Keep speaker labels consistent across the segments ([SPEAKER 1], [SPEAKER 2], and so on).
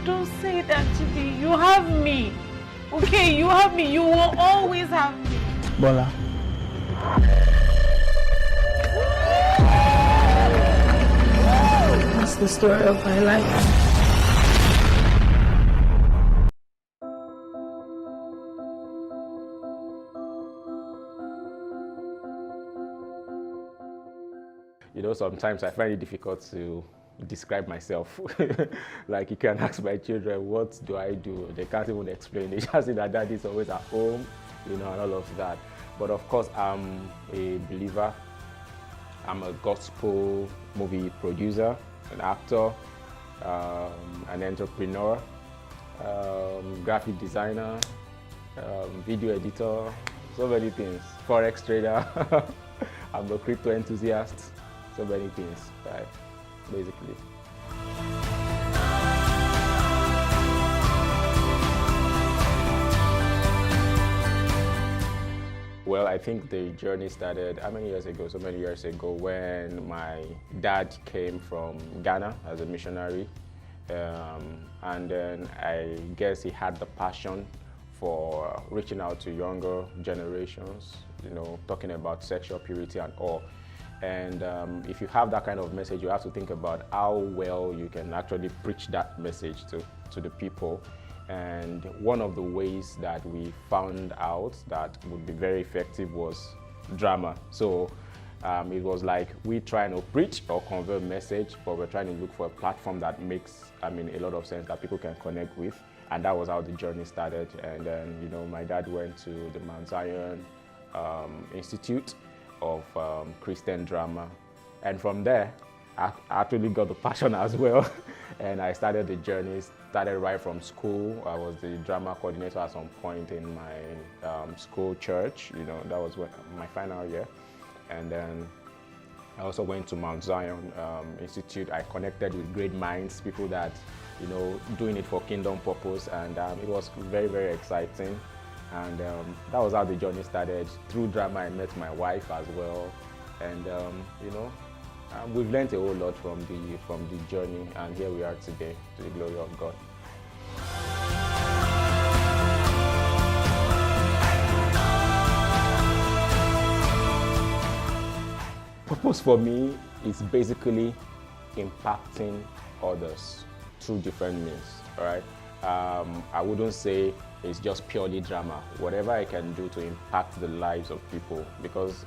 [SPEAKER 1] Don't say that to me. You have me. Okay, you have me. You will always have me.
[SPEAKER 2] Bola. That's the story of my life.
[SPEAKER 3] You know, sometimes I find it difficult to describe myself. Like, you can ask my children, what do I do? They can't even explain. They just say that daddy's always at home, you know, and all of that. But of course, I'm a believer. I'm a gospel movie producer, an actor, an entrepreneur, graphic designer, video editor, so many things. Forex trader. I'm a crypto enthusiast. So many things, right? Basically. Well, I think the journey started how many years ago? So many years ago, when my dad came from Ghana as a missionary. And then I guess he had the passion for reaching out to younger generations, you know, talking about sexual purity and all. And if you have that kind of message, you have to think about how well you can actually preach that message to the people. And one of the ways that we found out that would be very effective was drama. So it was like we trying to preach or convey a message, but we're trying to look for a platform that makes, a lot of sense that people can connect with. And that was how the journey started. And then, you know, my dad went to the Mount Zion Institute of Christian drama, and from there I actually got the passion as well. And I started the journey, started right from school. I was the drama coordinator at some point in my school church, you know, that was my final year. And then I also went to Mount Zion Institute. I connected with great minds, people that, you know, doing it for kingdom purpose, and it was very, very exciting. And that was how the journey started. Through drama, I met my wife as well, and you know, we've learned a whole lot from the journey, and here we are today, to the glory of God. Purpose for me is basically impacting others through different means. All right, I wouldn't say it's just purely drama. Whatever I can do to impact the lives of people, because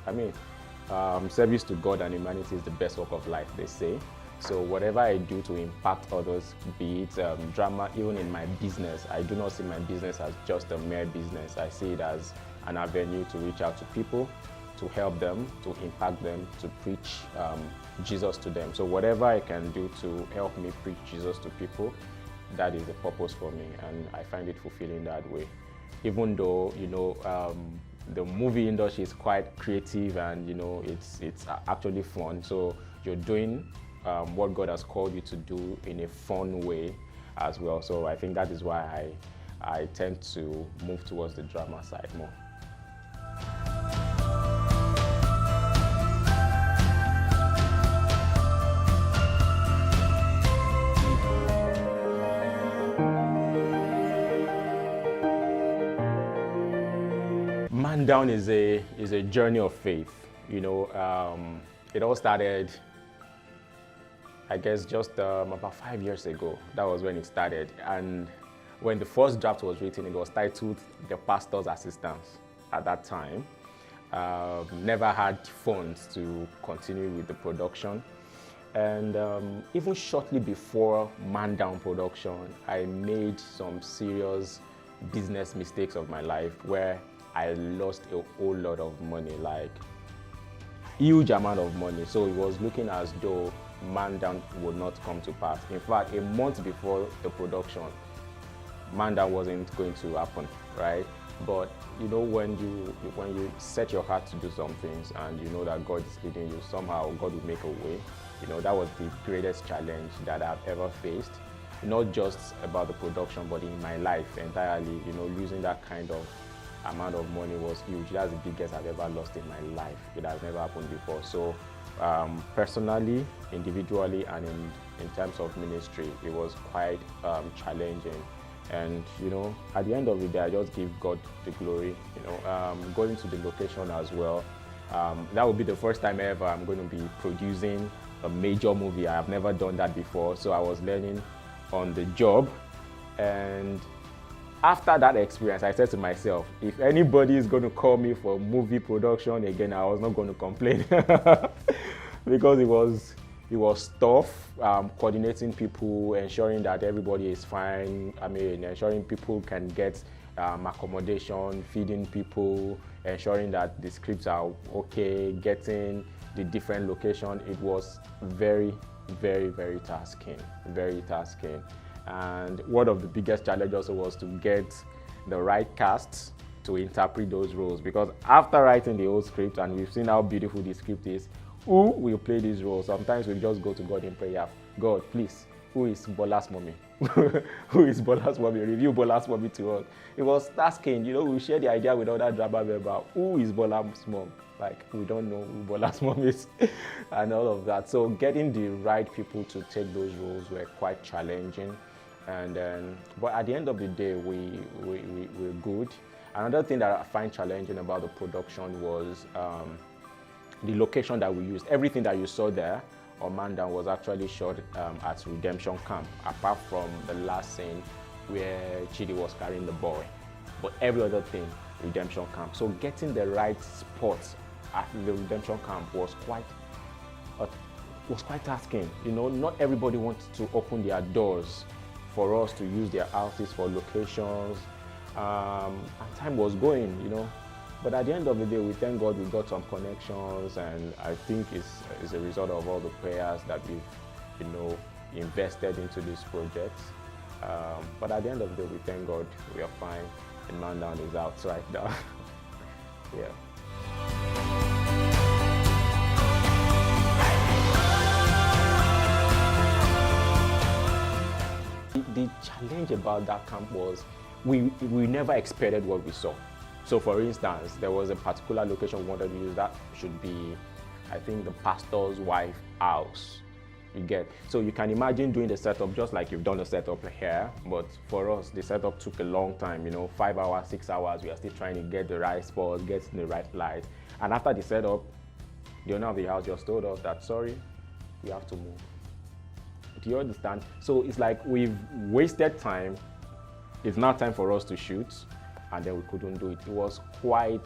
[SPEAKER 3] service to God and humanity is the best work of life, they say. So whatever I do to impact others, be it drama, even in my business, I do not see my business as just a mere business. I see it as an avenue to reach out to people, to help them, to impact them, to preach Jesus to them. So whatever I can do to help me preach Jesus to people, that is the purpose for me, and I find it fulfilling that way. Even though, you know, the movie industry is quite creative, and, you know, it's actually fun. So you're doing what God has called you to do in a fun way as well. So I think that is why I tend to move towards the drama side more. Man Down is a journey of faith. You know, it all started, I guess, just about 5 years ago. That was when it started. And when the first draft was written, it was titled The Pastor's Assistants at that time. Never had funds to continue with the production. And even shortly before Man Down production, I made some serious business mistakes of my life where I lost a whole lot of money, like huge amount of money. So it was looking as though Man Down would not come to pass. In fact, a month before the production, Man Down wasn't going to happen, right? But you know, when you set your heart to do some things and you know that God is leading you, somehow God will make a way. You know, that was the greatest challenge that I've ever faced. Not just about the production, but in my life entirely. You know, losing that kind of amount of money was huge. That's the biggest I've ever lost in my life. It has never happened before. So personally, individually, and in in terms of ministry, it was quite challenging. And at the end of the day, I just give God the glory. Going to the location as well. That would be the first time ever I'm going to be producing a major movie. I have never done that before, so I was learning on the job. And after that experience, I said to myself, if anybody is going to call me for movie production again, I was not going to complain because it was tough, coordinating people, ensuring that everybody is fine. Ensuring people can get accommodation, feeding people, ensuring that the scripts are okay, getting the different location. It was very, very, very tasking, very tasking. And one of the biggest challenges also was to get the right cast to interpret those roles, because after writing the whole script, and we've seen how beautiful the script is, who will play these roles? Sometimes we just go to God in prayer. God, please, who is Bola's mommy? Who is Bola's mommy? Review Bola's mommy to us. It was tasking, we share the idea with other drama members. Who is Bola's mom? Like, we don't know who Bola's mom is and all of that. So getting the right people to take those roles were quite challenging. And but at the end of the day, we're good. Another thing that I find challenging about the production was the location that we used. Everything that you saw there on Mandan was actually shot at Redemption Camp, apart from the last scene where Chidi was carrying the boy. But every other thing, Redemption Camp. So getting the right spot at the Redemption Camp was quite tasking. Not everybody wants to open their doors for us to use their houses for locations, and time was going, But at the end of the day, we thank God we got some connections, and I think it's a result of all the prayers that we've, invested into this project. But at the end of the day, we thank God we are fine, and Mandan is out right now. Yeah. The challenge about that camp was we never expected what we saw. So for instance, there was a particular location we wanted to use that should be, I think, the pastor's wife's house. You get? So you can imagine doing the setup just like you've done the setup here, but for us, the setup took a long time, 5 hours, 6 hours. We are still trying to get the right spot, get the right light. And after the setup, the owner of the house just told us that, sorry, we have to move. Do you understand? So it's like we've wasted time. It's now time for us to shoot, and then we couldn't do it. It was quite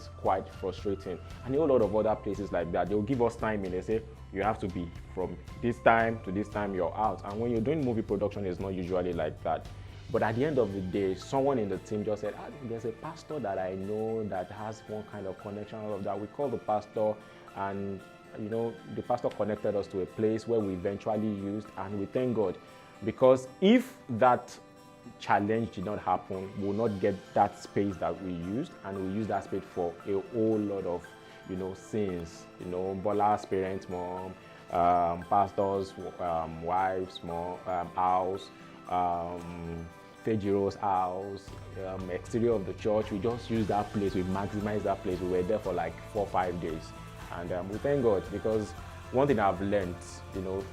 [SPEAKER 3] frustrating. And a whole lot of other places like that, they'll give us time and they say, you have to be from this time to this time, you're out. And when you're doing movie production, it's not usually like that. But at the end of the day, someone in the team just said, there's a pastor that I know that has one kind of connection, all of that. We called the pastor, and the pastor connected us to a place where we eventually used, and we thank God, because if that challenge did not happen, we will not get that space that we used, and we used that space for a whole lot of scenes. Bola's parents' mom, pastors' wives' mom, house, Fejiro's house, exterior of the church. We just used that place. We maximized that place. We were there for like 4 or 5 days. And we thank God, because one thing I've learned,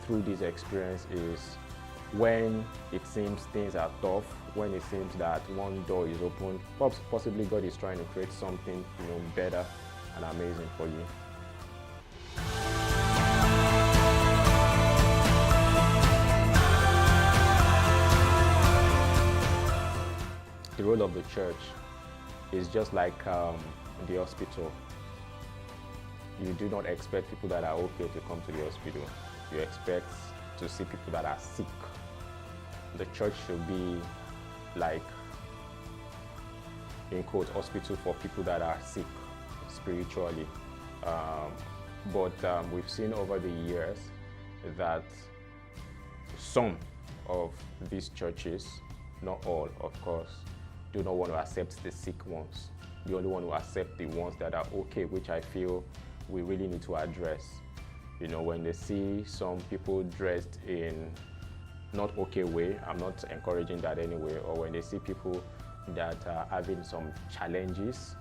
[SPEAKER 3] through this experience is when it seems things are tough, when it seems that one door is open, possibly God is trying to create something, better and amazing for you. The role of the church is just like the hospital. You do not expect people that are okay to come to the hospital. You expect to see people that are sick. The church should be like, in quote, hospital for people that are sick spiritually. But we've seen over the years that some of these churches, not all, of course, do not want to accept the sick ones. They only want to accept the ones that are okay, which I feel we really need to address. When they see some people dressed in not okay way, I'm not encouraging that anyway, or when they see people that are having some challenges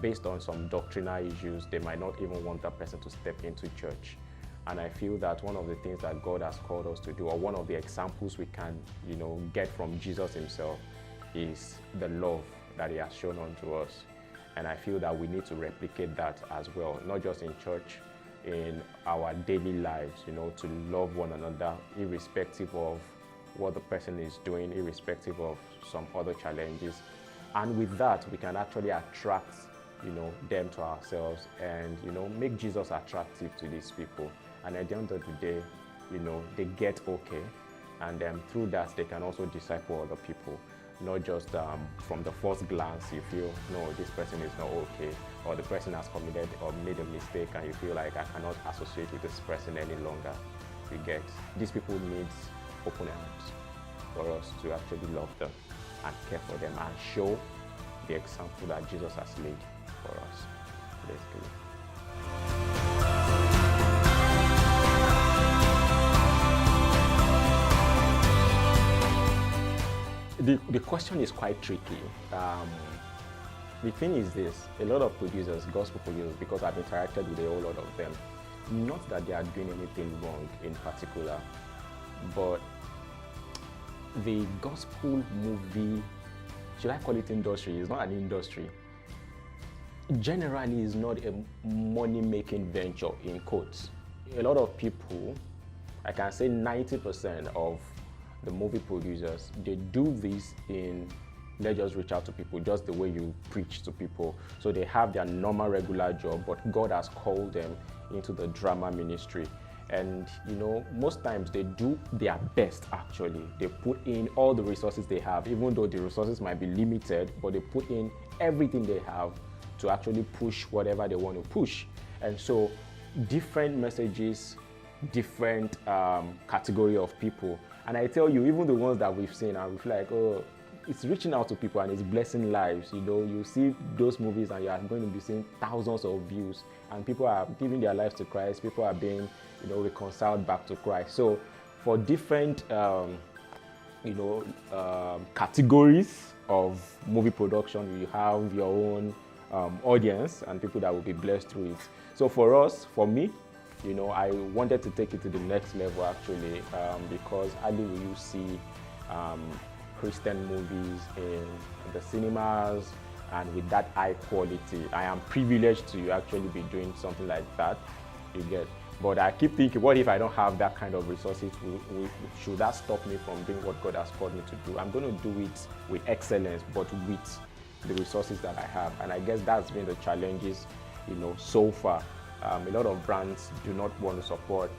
[SPEAKER 3] based on some doctrinal issues, they might not even want that person to step into church. And I feel that one of the things that God has called us to do, or one of the examples we can, get from Jesus himself, is the love that he has shown unto us. And I feel that we need to replicate that as well, not just in church, in our daily lives, to love one another, irrespective of what the person is doing, irrespective of some other challenges. And with that, we can actually attract, them to ourselves and, make Jesus attractive to these people. And at the end of the day, they get okay. And through that, they can also disciple other people. Not just from the first glance, you feel, no, this person is not okay, or the person has committed or made a mistake, and you feel like I cannot associate with this person any longer. You get, these people need open arms for us to actually love them and care for them and show the example that Jesus has laid for us, basically. The question is quite tricky. The thing is this, a lot of producers, gospel producers, because I've interacted with a whole lot of them, not that they are doing anything wrong in particular, but the gospel movie, should I call it industry? It's not an industry. Generally, it's not a money-making venture, in quotes. A lot of people, I can say 90% of the movie producers, they do this in, let's just reach out to people, just the way you preach to people. So they have their normal regular job, but God has called them into the drama ministry. And most times they do their best actually. They put in all the resources they have, even though the resources might be limited, but they put in everything they have to actually push whatever they want to push. And so different messages, different category of people. And I tell you, even the ones that we've seen, and we feel like, oh, it's reaching out to people and it's blessing lives. You see those movies and you are going to be seeing thousands of views, and people are giving their lives to Christ. People are being, reconciled back to Christ. So for different, categories of movie production, you have your own audience and people that will be blessed through it. So for me, I wanted to take it to the next level actually, because hardly will you see Christian movies in the cinemas and with that high quality. I am privileged to actually be doing something like that, you get. But I keep thinking, what if I don't have that kind of resources? Should that stop me from doing what God has called me to do? I'm going to do it with excellence, but with the resources that I have. And I guess that's been the challenges, so far. A lot of brands do not want to support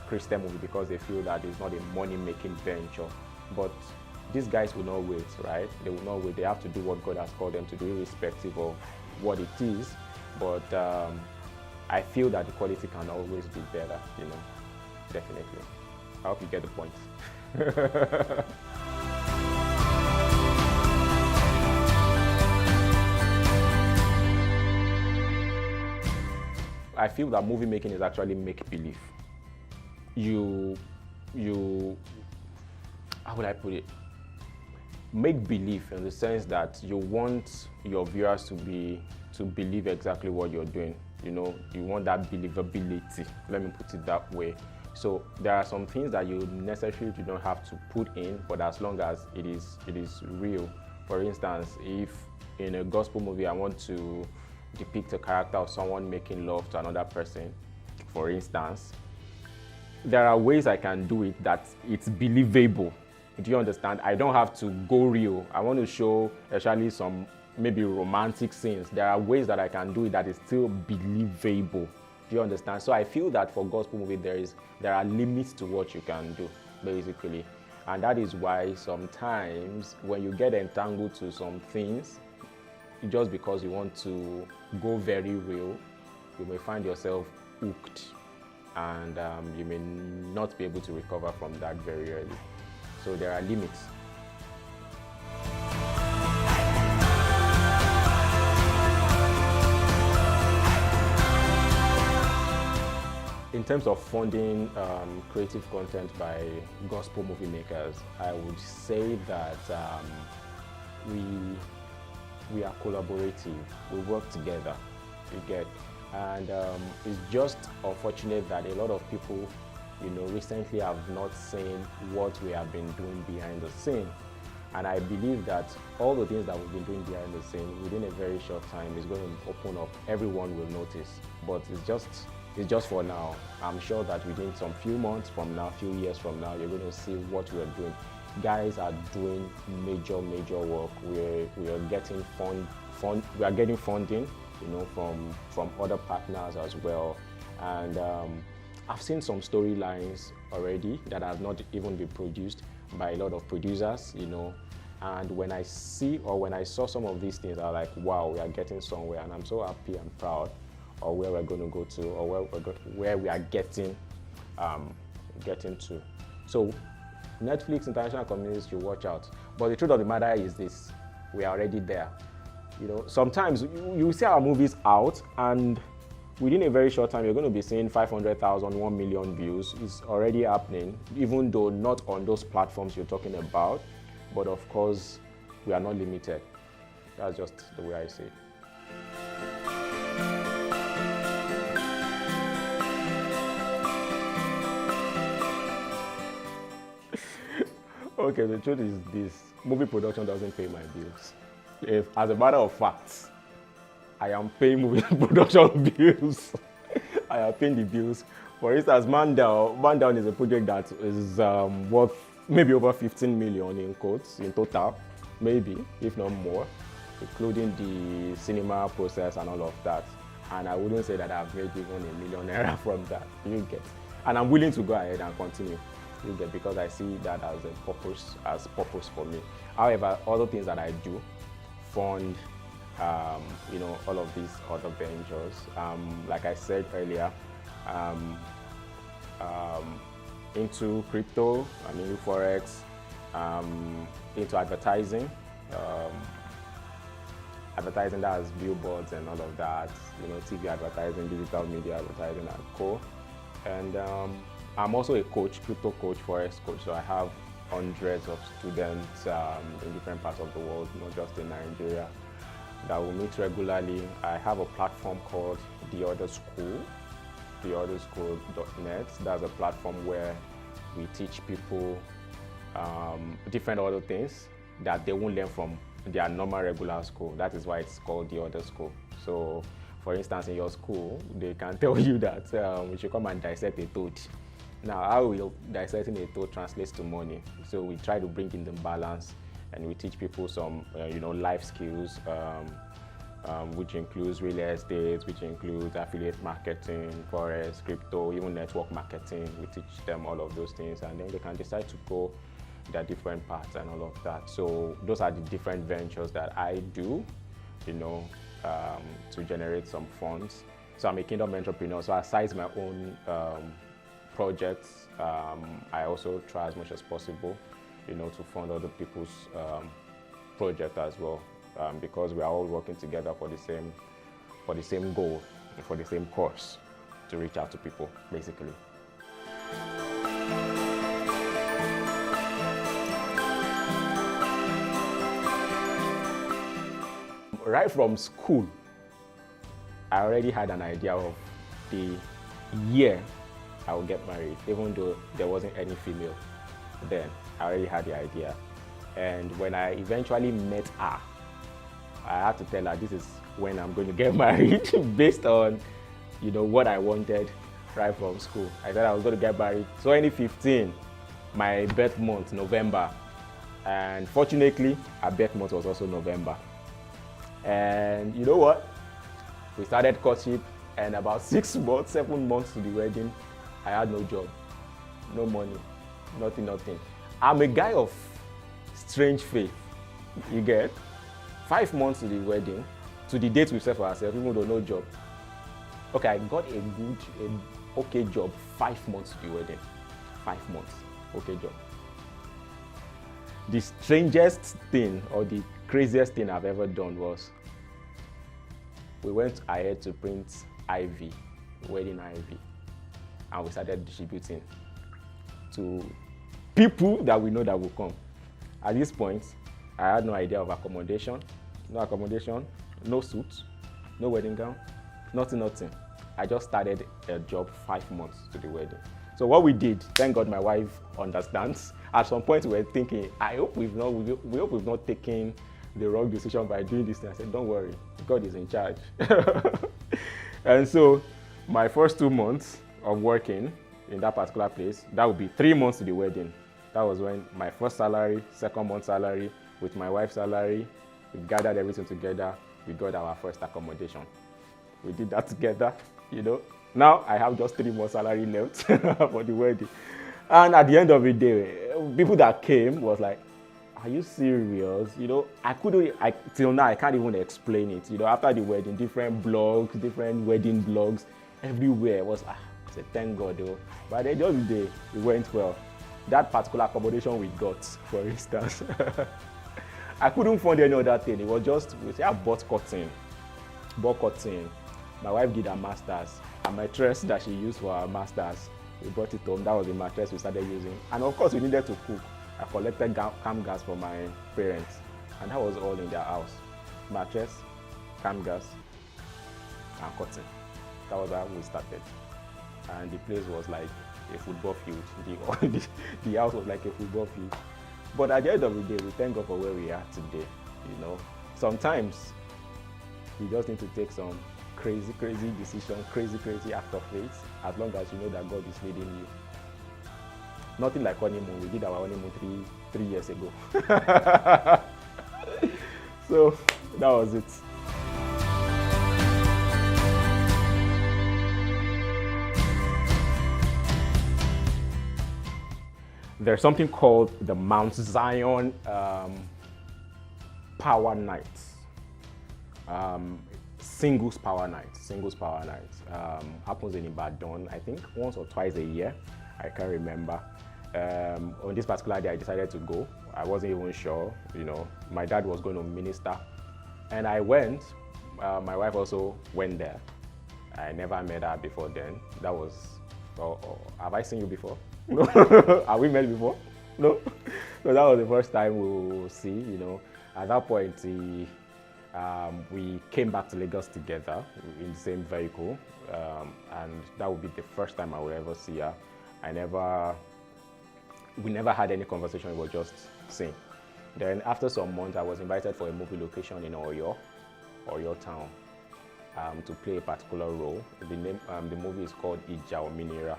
[SPEAKER 3] Christian movie because they feel that it's not a money-making venture. But these guys will not wait, right? They will not wait. They have to do what God has called them to do, irrespective of what it is. But I feel that the quality can always be better, definitely. I hope you get the point. I feel that movie making is actually make-believe. You, how would I put it? Make-believe in the sense that you want your viewers to believe exactly what you're doing. You want that believability. Let me put it that way. So there are some things that you necessarily do not have to put in, but as long as it is real. For instance, if in a gospel movie I want to depict a character of someone making love to another person, for instance, there are ways I can do it that it's believable. Do you understand? I don't have to go real. I want to show actually some maybe romantic scenes. There are ways that I can do it that is still believable. Do you understand? So I feel that for gospel movie there are limits to what you can do, basically. And that is why sometimes when you get entangled to some things, just because you want to go very real, you may find yourself hooked, and you may not be able to recover from that very early. So there are limits. In terms of funding creative content by gospel movie makers, I would say that we are collaborative. We work together. You get, And it's just unfortunate that a lot of people, recently have not seen what we have been doing behind the scene. And I believe that all the things that we've been doing behind the scene, within a very short time, is going to open up. Everyone will notice. But it's just for now. I'm sure that within some few months from now, few years from now, you're going to see what we're doing. Guys are doing major work. We are getting we are getting funding, from other partners as well. And I've seen some storylines already that have not even been produced by a lot of producers, And when I saw some of these things, I was like, wow, we are getting somewhere, and I'm so happy and proud of where we're going to go to, or where we are getting to. So Netflix international communities should watch out. But the truth of the matter is this: we are already there. Sometimes you see our movies out, and within a very short time, you're going to be seeing 500,000, 1 million views. It's already happening, even though not on those platforms you're talking about. But of course, we are not limited. That's just the way I see it. Okay, the truth is this: movie production doesn't pay my bills. As a matter of fact, I am paying movie production bills. I am paying the bills. For instance, Man Down is a project that is worth maybe over 15 million in quotes in total, maybe, if not more, including the cinema process and all of that. And I wouldn't say that I've made even £1 million from that. You get. And I'm willing to go ahead and continue. You get, because I see that as a purpose for me. However, other things that I do, fund, all of these other ventures. Like I said earlier, into crypto, into forex, into advertising. Advertising, that has billboards and all of that, TV advertising, digital media advertising, and co. And I'm also a coach, crypto coach, forex coach. So I have hundreds of students in different parts of the world, not just in Nigeria, that will meet regularly. I have a platform called The Other School, theotherschool.net. That's a platform where we teach people different other things that they won't learn from their normal regular school. That is why it's called The Other School. So, for instance, in your school, they can tell you that we should come and dissect a toad. Now, how will dissecting a toad translates to money? So we try to bring in the balance, and we teach people some, life skills, which includes real estate, which includes affiliate marketing, forex, crypto, even network marketing. We teach them all of those things, and then they can decide to go their different paths and all of that. So those are the different ventures that I do, to generate some funds. So I'm a kingdom entrepreneur. So aside my own projects, I also try as much as possible, to fund other people's project as well, because we are all working together for the same goal, for the same cause, to reach out to people, basically. Right from school, I already had an idea of the year I would get married, even though there wasn't any female then. I already had the idea. And when I eventually met her, I had to tell her this is when I'm going to get married based on, what I wanted right from school. I said I was going to get married 2015, my birth month, November. And fortunately, her birth month was also November. And you know what? We started courtship, and about 6 months, 7 months to the wedding, I had no job, no money, nothing. I'm a guy of strange faith, you get? 5 months to the wedding, to the date we set for ourselves, even though no job. Okay, I got a okay job 5 months to the wedding. 5 months, okay job. The strangest thing, or the craziest thing I've ever done was, we went ahead to print IV, wedding IV, and we started distributing to people that we know that will come. At this point, I had no idea of accommodation, no suit, no wedding gown, nothing. I just started a job 5 months to the wedding. So what we did, thank God my wife understands. At some point we were thinking, we hope we've not taken the wrong decision by doing this thing. I said, don't worry, God is in charge. And so my first 2 months of working in that particular place, that would be 3 months to the wedding. That was when my first salary, second month salary, with my wife's salary, we gathered everything together, we got our first accommodation. We did that together, you know. Now I have just 3 more salary left for the wedding. And at the end of the day, people that came was like, are you serious? You know, till now I can't even explain it. You know, after the wedding, different blogs, different wedding blogs, everywhere was, I said, thank God though. But at the end of the day, it went well. That particular accommodation we got, for instance, I couldn't find any other thing. It was just, I bought cotton. My wife did her master's. A mattress that she used for her master's, we brought it home. That was the mattress we started using. And of course, we needed to cook. I collected cam gas from my parents, and that was all in their house. Mattress, cam gas, and cotton. That was how we started. And the place was like a football field. The house was like a football field. But at the end of the day, we thank God for where we are today. You know, sometimes you just need to take some crazy decision, crazy act of faith, as long as you know that God is leading you. Nothing like honeymoon. We did our honeymoon three years ago. So that was it. There's something called the Mount Zion Power Nights. Singles Power Night. Happens in Ibadan, I think once or twice a year. I can't remember. On this particular day, I decided to go. I wasn't even sure, you know. My dad was going to minister, and I went. My wife also went there. I never met her before then. That was, have I seen you before? No. Have we met before? No. So that was the first time we will see, you know. At that point, we came back to Lagos together in the same vehicle, and that would be the first time I would ever see her. We never had any conversation, we were just seeing. Then after some months, I was invited for a movie location in Oyo town, to play a particular role. The movie is called Ija Ominira.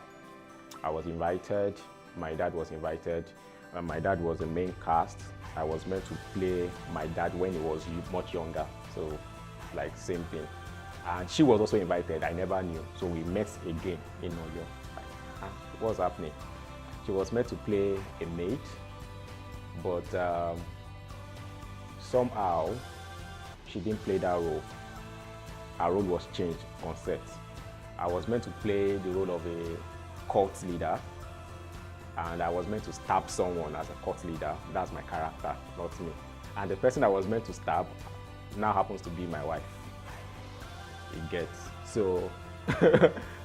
[SPEAKER 3] I was invited, my dad was invited, and my dad was the main cast. I was meant to play my dad when he was much younger, so like same thing. And she was also invited, I never knew, so we met again in Oyo. Like, what's happening? She was meant to play a maid, but somehow she didn't play that role. Her role was changed on set. I was meant to play the role of a cult leader, and I was meant to stab someone as a cult leader. That's my character, not me. And the person I was meant to stab now happens to be my wife. It gets so.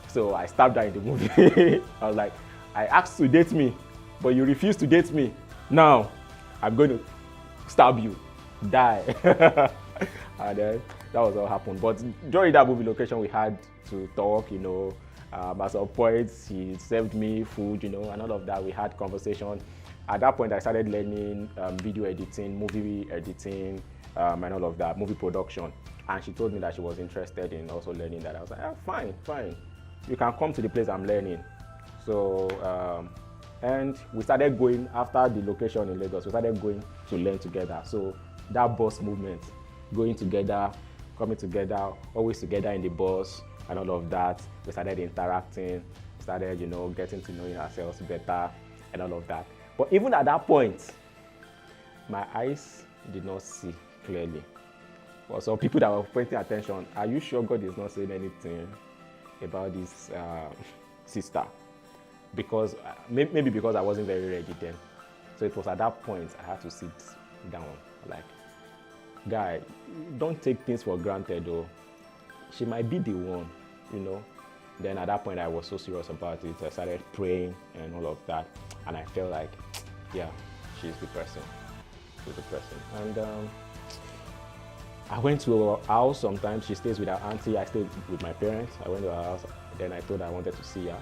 [SPEAKER 3] So I stabbed her in the movie. I was like, I asked to date me, but you refused to date me. Now I'm going to stab you, die. And then that was what happened. But during that movie location, we had to talk, you know. At some point, he served me food, you know, and all of that. We had conversation. At that point, I started learning video editing, movie editing, and all of that, movie production. And she told me that she was interested in also learning that. I was like, fine. You can come to the place I'm learning. So, and we started going, after the location in Lagos, we started going to learn together. So that bus movement, going together, coming together, always together in the bus, and all of that. We started interacting, started, you know, getting to know ourselves better, and all of that. But even at that point, my eyes did not see clearly. For some people that were pointing attention, are you sure God is not saying anything about this sister? Because maybe because I wasn't very ready then. So it was at that point I had to sit down, like, guy, don't take things for granted though. She might be the one, you know. Then at that point I was so serious about it. I started praying and all of that, and I felt like, yeah, she's the person. And I went to her house sometimes. She stays with her auntie. I stayed with my parents. I went to her house. Then I told her I wanted to see her.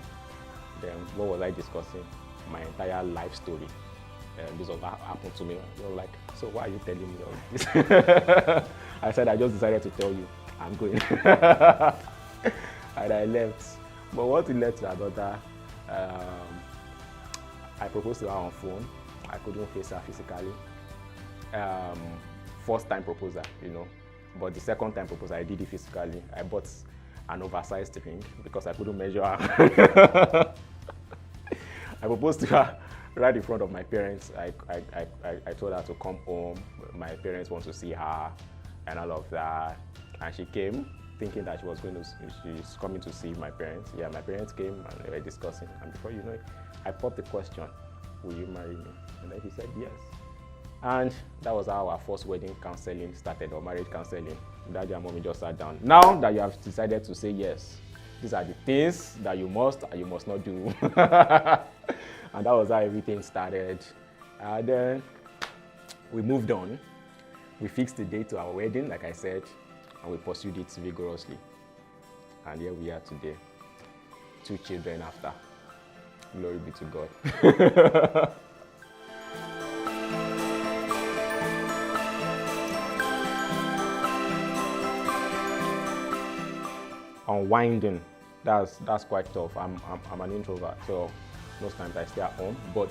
[SPEAKER 3] Then what was I discussing? My entire life story. This was what happened to me. They were like, so why are you telling me all this? I said, I just decided to tell you, I'm going. And I left. But what it led to our daughter, I proposed to her on phone. I couldn't face her physically. First time proposal, you know. But the second time proposal, I did it physically. I bought an oversized ring because I couldn't measure her. I proposed to her right in front of my parents. I told her to come home. My parents want to see her and all of that. And she came thinking that she's coming to see my parents. Yeah, my parents came and they were discussing. And before you know it, I popped the question, will you marry me? And then she said yes. And that was how our first wedding counseling started, or marriage counseling. Daddy and mommy just sat down. Now that you have decided to say yes, these are the things that you must and you must not do. And that was how everything started. And then we moved on. We fixed the date to our wedding, like I said, and we pursued it vigorously. And here we are today, 2 children after. Glory be to God. Unwinding, that's quite tough. I'm an introvert, so most times I stay at home. But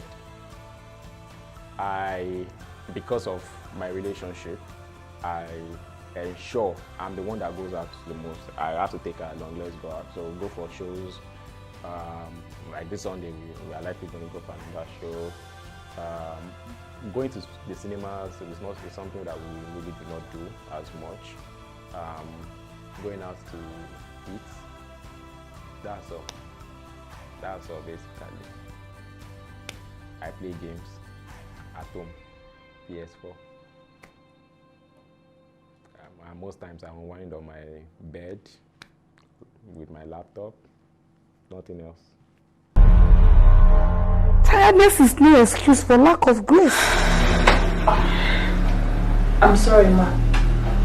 [SPEAKER 3] because of my relationship, I ensure I'm the one that goes out the most. I have to take her along. Let's go out. So go for shows. Like this Sunday, we are likely going to go for another show. Going to the cinemas is something that we really do not do as much. Going out to eat. That's all. That's all basically. I play games at home, PS4. And most times I unwind on my bed with my laptop. Nothing else.
[SPEAKER 2] Tiredness is no excuse for lack of grace.
[SPEAKER 4] I'm sorry, ma.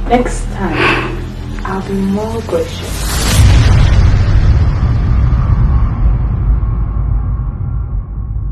[SPEAKER 4] Next time, I'll be more gracious.